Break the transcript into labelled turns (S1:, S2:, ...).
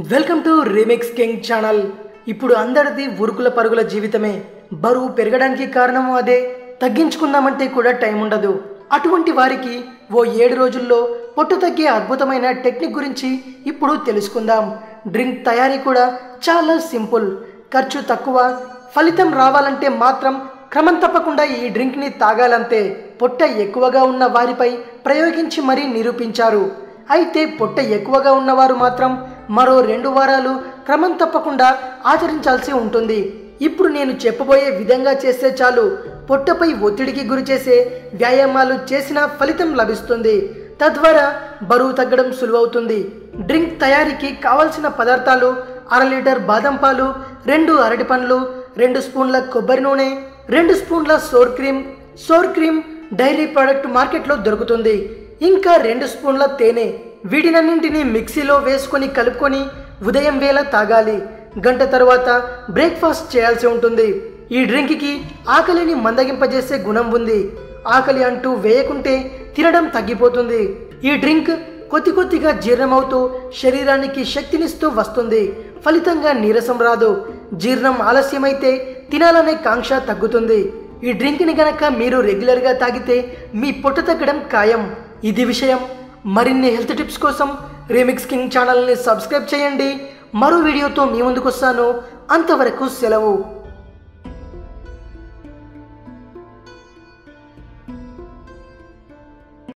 S1: Welcome to remix king channel. ఇప్పుడు అందరిది ఉరుకుల పరుగుల జీవితమే. బరువు పెరగడానికి కారణము అదే. తగ్గించుకుందామంటే కూడా టైం ఉండదు. అటువంటి వారికి ఓ 7 రోజుల్లో పొట్టు తగ్గే అద్భుతమైన టెక్నిక్ గురించి ఇప్పుడు తెలుసుకుందాం. డ్రింక్ తయారీ కూడా చాలా సింపుల్, ఖర్చు తక్కువ. ఫలితం రావాలంటే మాత్రం క్రమం తప్పకుండా ఈ డ్రింక్ని తాగాలంతే. పొట్ట ఎక్కువగా ఉన్న వారిపై ప్రయోగించి మరీ నిరూపించారు. అయితే పొట్ట ఎక్కువగా ఉన్నవారు మాత్రం మరో 2 వారాలు క్రమం తప్పకుండా ఆచరించాల్సి ఉంటుంది. ఇప్పుడు నేను చెప్పబోయే విధంగా చేస్తే చాలు, పొట్టపై ఒత్తిడికి గురి చేసే వ్యాయామాలు చేసిన ఫలితం లభిస్తుంది. తద్వారా బరువు తగ్గడం సులువవుతుంది. డ్రింక్ తయారీకి కావలసిన పదార్థాలు: 1/2 లీటర్ బాదం పాలు, 2 అరటి పండ్లు, 2 స్పూన్ల కొబ్బరి నూనె, 2 స్పూన్ల సోర్ క్రీమ్ డైరీ ప్రోడక్ట్ మార్కెట్లో దొరుకుతుంది. ఇంకా 2 స్పూన్ల తేనె. వీటినన్నింటినీ మిక్సీలో వేసుకొని కలుపుకొని ఉదయం వేళ తాగాలి. గంట తర్వాత బ్రేక్ఫాస్ట్ చేయాల్సి ఉంటుంది. ఈ డ్రింక్కి ఆకలిని మందగింపజేసే గుణం ఉంది. ఆకలి అంటూ వేయకుంటే తినడం తగ్గిపోతుంది. ఈ డ్రింక్ కొద్ది కొద్దిగా జీర్ణమవుతూ శరీరానికి శక్తినిస్తూ వస్తుంది. ఫలితంగా నీరసం రాదు. జీర్ణం ఆలస్యమైతే తినాలనే కాంక్ష తగ్గుతుంది. ఈ డ్రింక్ని గనక మీరు రెగ్యులర్గా తాగితే మీ పొట్ట తగ్గడం ఖాయం. ఇది విషయం. మరిన్ని హెల్త్ టిప్స్ కోసం రీమిక్స్ కింగ్ ఛానల్ని సబ్స్క్రైబ్ చేయండి. మరో వీడియోతో మీ ముందుకు వస్తాను. అంతవరకు సెలవు.